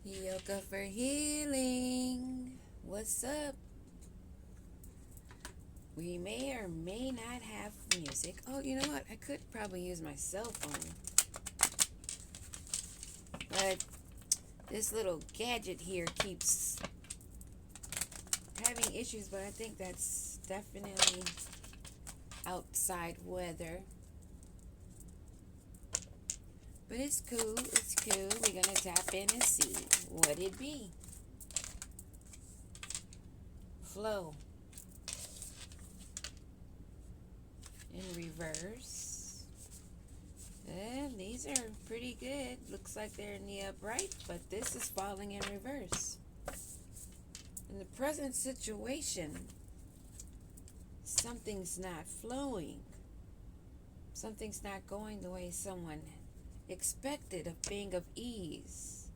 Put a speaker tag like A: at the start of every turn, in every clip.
A: Yoga for healing. What's up? We may or may not have music. Oh, you know what? I could probably use my cell phone. But this little gadget here keeps having issues, but I think that's definitely outside weather. But it's cool. It's cool. We're going to tap in and see what it be. Flow. In reverse. And these are pretty good. Looks like they're in the upright, but this is falling in reverse. In the present situation, something's not flowing. Something's not going the way someone expected, of being of ease,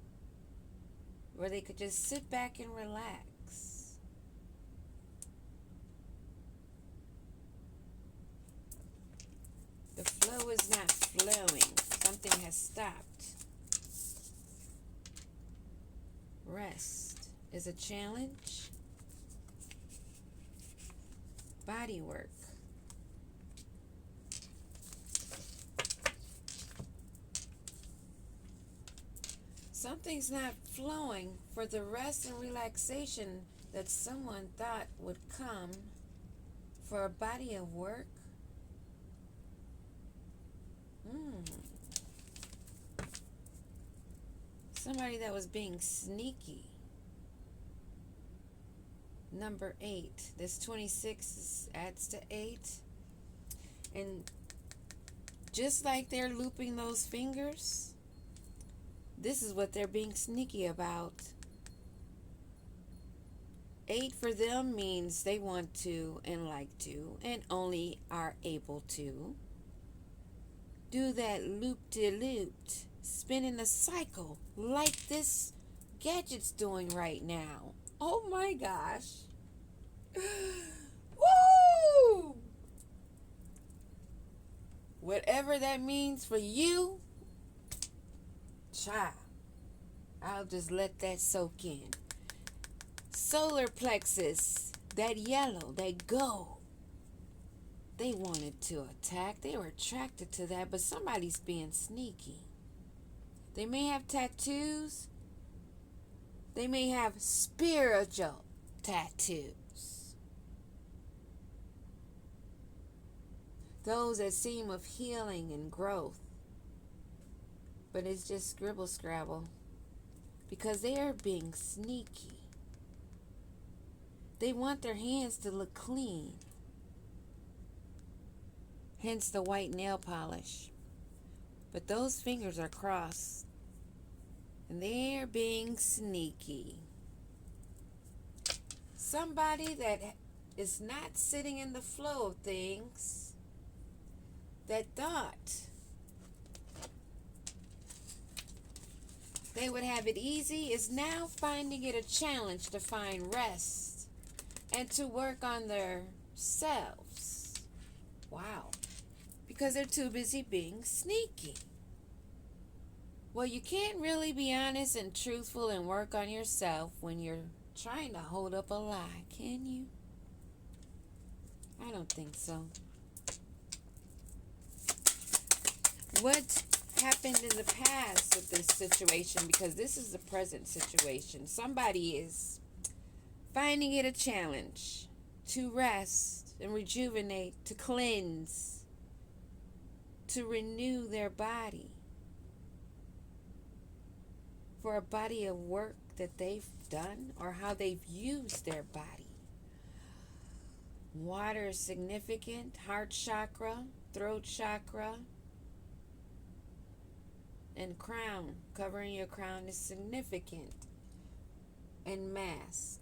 A: where they could just sit back and relax. The flow is not flowing. Something has stopped. Rest is a challenge. Body work. Something's not flowing for the rest and relaxation that someone thought would come for a body of work. Somebody that was being sneaky. Number 8. This 26 adds to 8. And just like they're looping those fingers, this is what they're being sneaky about. 8 for them means they want to and like to and only are able to do that loop-de-looped, spinning a cycle like this gadget's doing right now. Oh my gosh. Woo! Whatever that means for you, child, I'll just let that soak in. Solar plexus, that yellow, that gold. They wanted to attack. They were attracted to that, but somebody's being sneaky. They may have tattoos. They may have spiritual tattoos. Those that seem of healing and growth. But it's just scribble scrabble. Because they are being sneaky. They want their hands to look clean. Hence the white nail polish. But those fingers are crossed. And they're being sneaky. Somebody that is not sitting in the flow of things, that thought they would have it easy, is now finding it a challenge to find rest and to work on their selves. Wow. Because they're too busy being sneaky. Well, you can't really be honest and truthful and work on yourself when you're trying to hold up a lie, can you? I don't think so. What happened in the past with this situation, because this is the present situation, somebody is finding it a challenge to rest and rejuvenate, to cleanse, to renew their body for a body of work that they've done or how they've used their body. Water is significant. Heart chakra, throat chakra, and crown. Covering your crown is significant. And mask.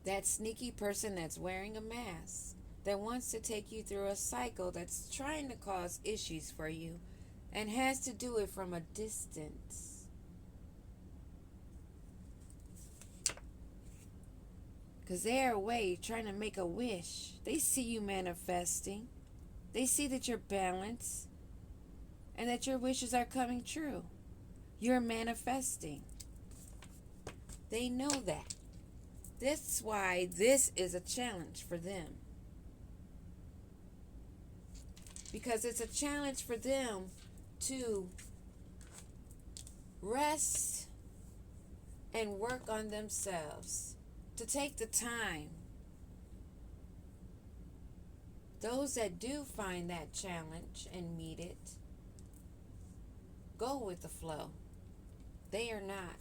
A: That sneaky person that's wearing a mask, that wants to take you through a cycle that's trying to cause issues for you and has to do it from a distance. Because they're away trying to make a wish. They see you manifesting. They see that you're balanced. and that your wishes are coming true. You're manifesting. They know that. That's why this is a challenge for them. Because it's a challenge for them to rest and work on themselves, to take the time. Those that do find that challenge and meet it, go with the flow. They are not.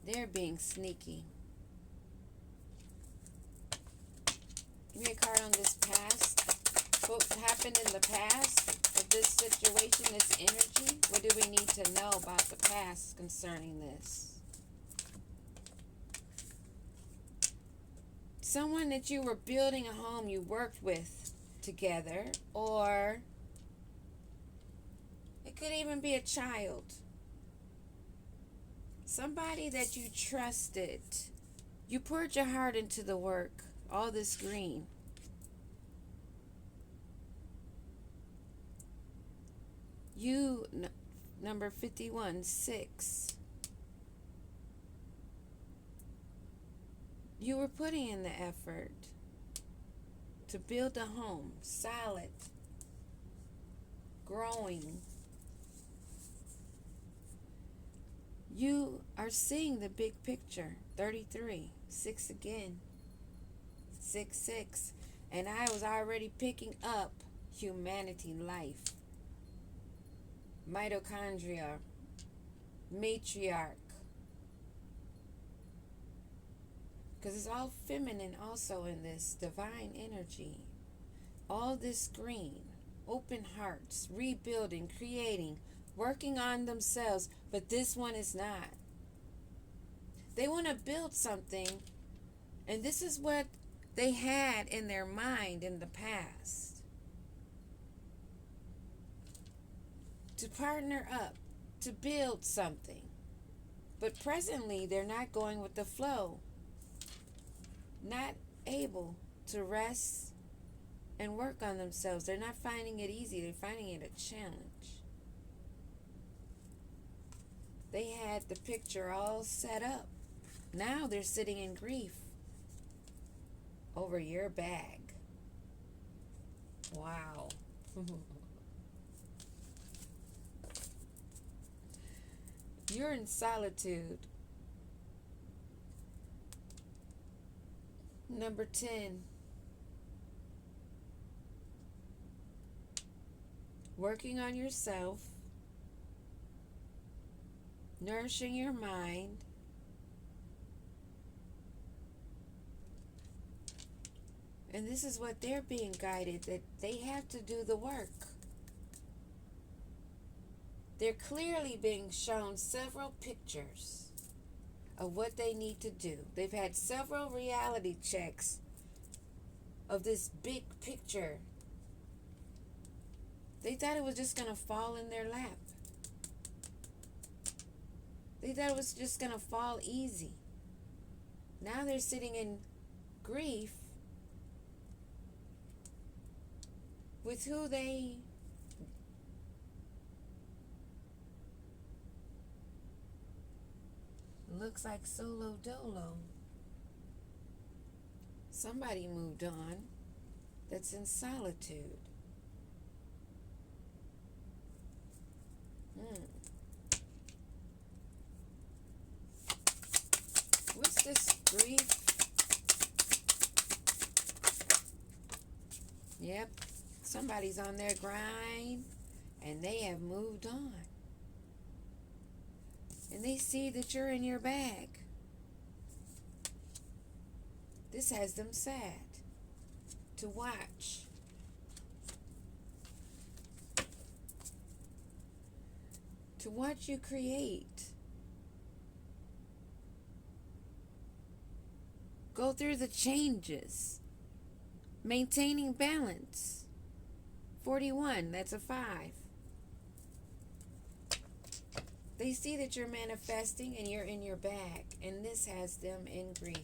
A: They're being sneaky. Give me a card on this past. What happened in the past of this situation, this energy? What do we need to know about the past concerning this? Someone that you were building a home you worked with together, or it could even be a child. Somebody that you trusted. You poured your heart into the work. All this green. You, number 51, 6. You were putting in the effort to build a home, solid, growing. You are seeing the big picture. 33, 6 again. 6, 6. And I was already picking up humanity, life. Mitochondria, matriarch. Because it's all feminine also in this divine energy. All this green, open hearts, rebuilding, creating, working on themselves. But this one is not. They want to build something, and this is what they had in their mind in the past. To partner up, to build something. But presently, they're not going with the flow. Not able to rest and work on themselves. They're not finding it easy. They're finding it a challenge. They had the picture all set up. Now they're sitting in grief over your bag. Wow. You're in solitude. Number 10. Working on yourself. Nourishing your mind. And this is what they're being guided, that they have to do the work. They're clearly being shown several pictures of what they need to do. They've had several reality checks of this big picture. They thought it was just going to fall in their lap. They thought it was just going to fall easy. Now they're sitting in grief with who they looks like solo dolo. Somebody moved on that's in solitude. What's this grief? Yep. Somebody's on their grind and they have moved on. And they see that you're in your bag. This has them sad to watch. To watch you create. Go through the changes. Maintaining balance. 41, that's a 5. They see that you're manifesting and you're in your bag, and this has them in grief.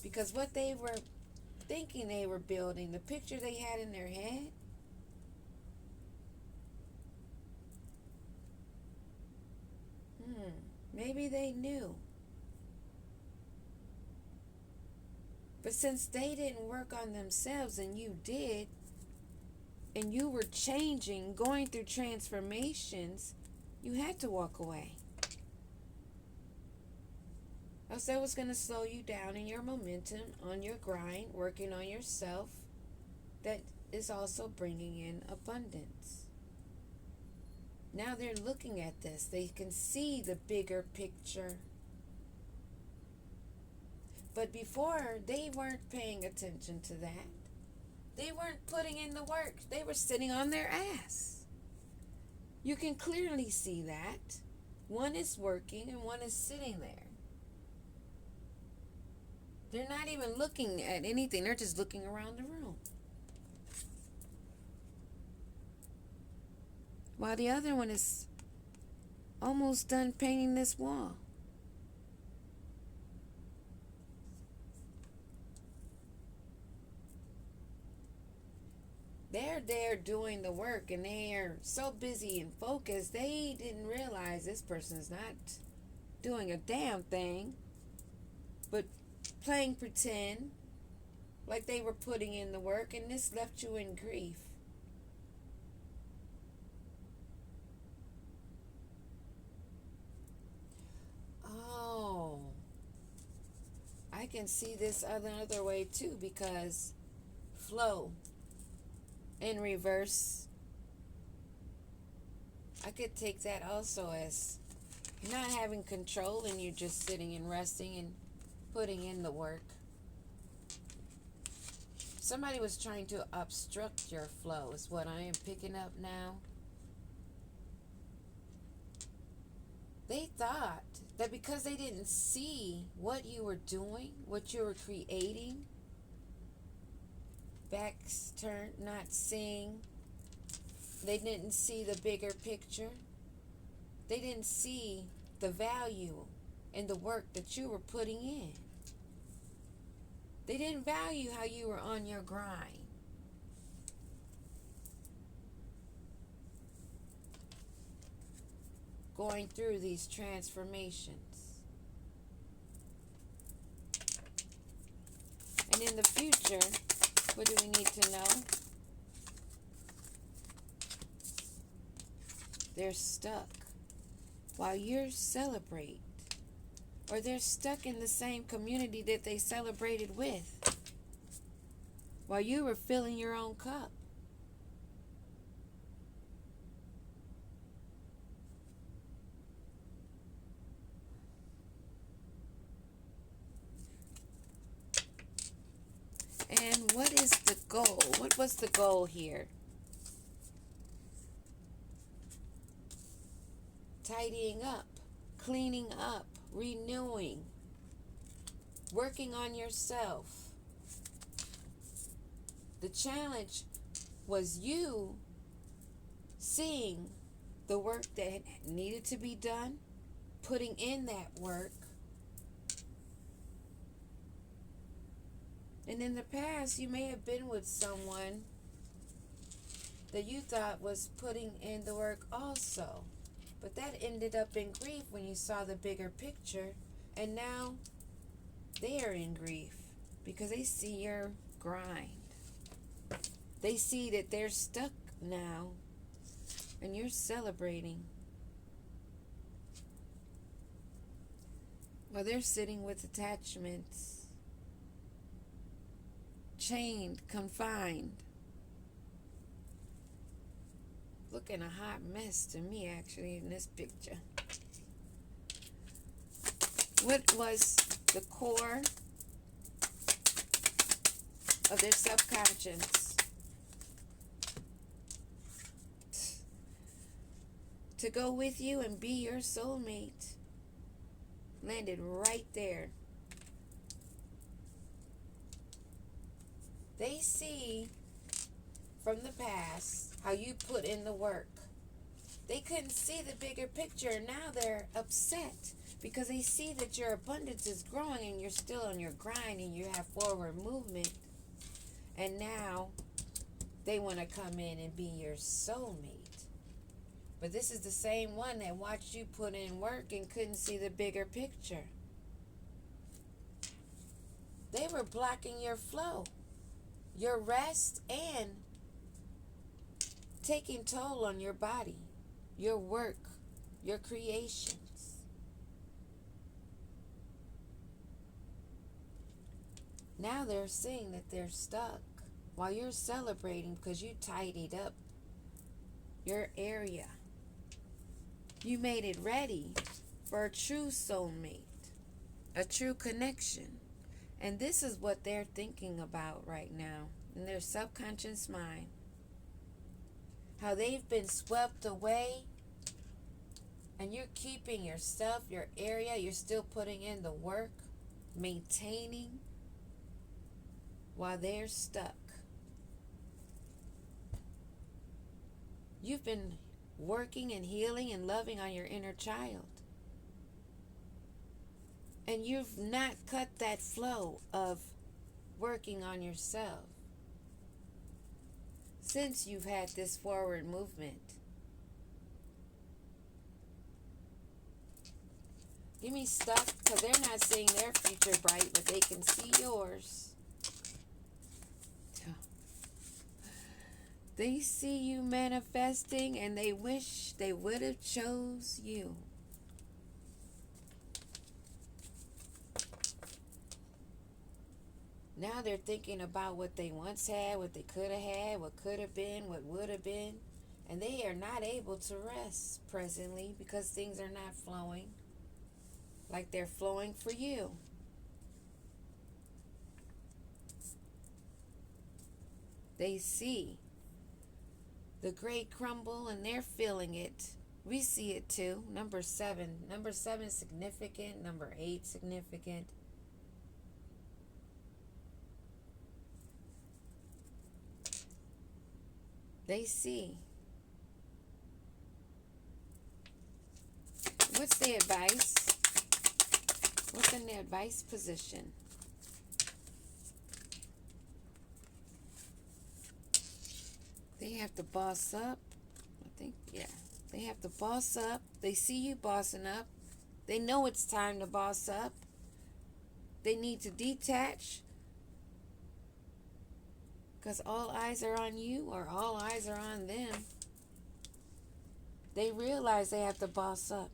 A: Because what they were thinking they were building, the picture they had in their head, Maybe they knew. But since they didn't work on themselves and you did, and you were changing, going through transformations, you had to walk away. Else that was going to slow you down in your momentum, on your grind, working on yourself. That is also bringing in abundance. Now they're looking at this. They can see the bigger picture. But before, they weren't paying attention to that. They weren't putting in the work. They were sitting on their ass. You can clearly see that. One is working and one is sitting there. They're not even looking at anything. They're just looking around the room. While the other one is almost done painting this wall. They're there doing the work and they are so busy and focused, they didn't realize this person's not doing a damn thing, but playing pretend like they were putting in the work, and this left you in grief. Oh, I can see this another way too, because flow in reverse, I could take that also as not having control and you're just sitting and resting and putting in the work. Somebody was trying to obstruct your flow is what I am picking up now. They thought that because they didn't see what you were doing, what you were creating, backs turned, not seeing. They didn't see the bigger picture. They didn't see the value in the work that you were putting in. They didn't value how you were on your grind. Going through these transformations. And in the future, what do we need to know? They're stuck while you're celebrate, or they're stuck in the same community that they celebrated with while you were filling your own cup. And what is the goal? What was the goal here? Tidying up, cleaning up, renewing, working on yourself. The challenge was you seeing the work that needed to be done, putting in that work. And in the past, you may have been with someone that you thought was putting in the work also. But that ended up in grief when you saw the bigger picture. And now they are in grief because they see your grind. They see that they're stuck now and you're celebrating. Well, they're sitting with attachments. Chained, confined. Looking a hot mess to me, actually, in this picture. What was the core of their subconscious? To go with you and be your soulmate. Landed right there. They see from the past how you put in the work. They couldn't see the bigger picture, and now they're upset because they see that your abundance is growing and you're still on your grind and you have forward movement. And now they want to come in and be your soulmate. But this is the same one that watched you put in work and couldn't see the bigger picture. They were blocking your flow, your rest, and taking toll on your body, your work, your creations. Now they're seeing that they're stuck while you're celebrating because you tidied up your area. You made it ready for a true soulmate, a true connection. And this is what they're thinking about right now in their subconscious mind. How they've been swept away, and you're keeping your stuff, your area, you're still putting in the work, maintaining, while they're stuck. You've been working and healing and loving on your inner child. And you've not cut that flow of working on yourself since you've had this forward movement. Give me stuff because they're not seeing their future bright, but they can see yours. They see you manifesting and they wish they would have chose you. Now they're thinking about what they once had, what they could have had, what could have been, what would have been. And they are not able to rest presently because things are not flowing like they're flowing for you. They see the great crumble and they're feeling it. We see it too. Number 7. Number 7 is significant. Number 8 significant. They see. What's the advice? What's in the advice position? They have to boss up. I think, yeah. They have to boss up. They see you bossing up. They know it's time to boss up. They need to detach. Because all eyes are on you or all eyes are on them. They realize they have to boss up.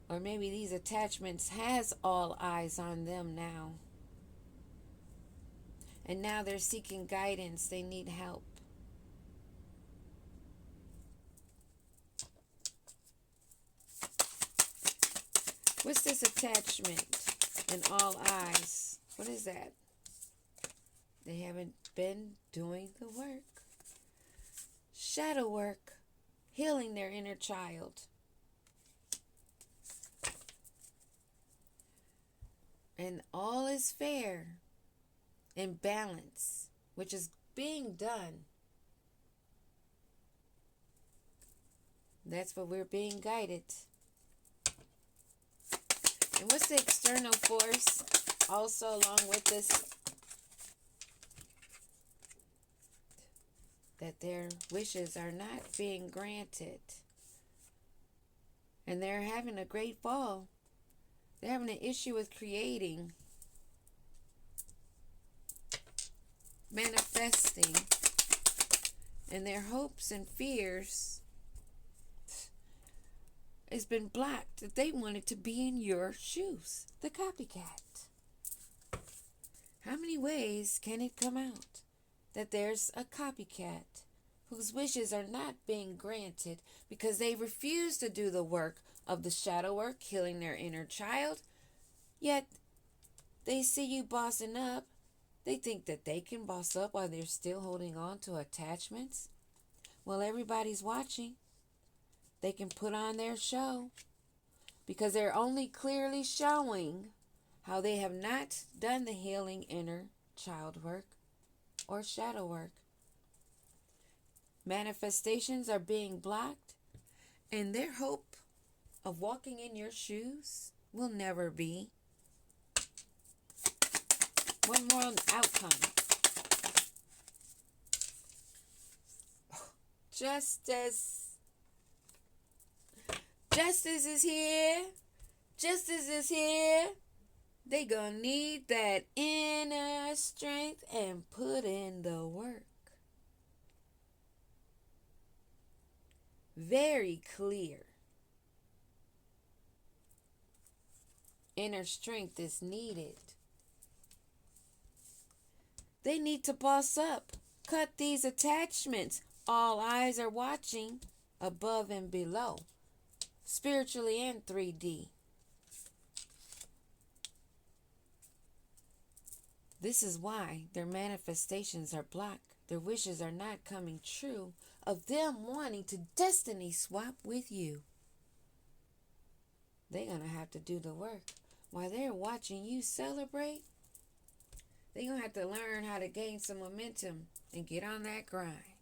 A: Or maybe these attachments has all eyes on them now. And now they're seeking guidance. They need help. What's this attachment and all eyes? What is that? They haven't been doing the work. Shadow work. Healing their inner child. And all is fair in balance, which is being done. That's what we're being guided. And what's the external force also along with this? That their wishes are not being granted. And they're having a great fall. They're having an issue with creating, manifesting, and their hopes and fears has been blocked. That they wanted to be in your shoes, the copycat. How many ways can it come out that there's a copycat whose wishes are not being granted because they refuse to do the work of the shadow work, healing their inner child, yet they see you bossing up. They think that they can boss up while they're still holding on to attachments. Well, everybody's watching. They can put on their show because they're only clearly showing how they have not done the healing inner child work or shadow work. Manifestations are being blocked, and their hope of walking in your shoes will never be. One more outcome. Justice. Justice is here. Justice is here. They gonna need that inner strength and put in the work. Very clear. Inner strength is needed. They need to boss up. Cut these attachments. All eyes are watching, above and below, spiritually and 3D. This is why their manifestations are blocked. Their wishes are not coming true of them wanting to destiny swap with you. They're going to have to do the work. While they're watching you celebrate, they're going to have to learn how to gain some momentum and get on that grind.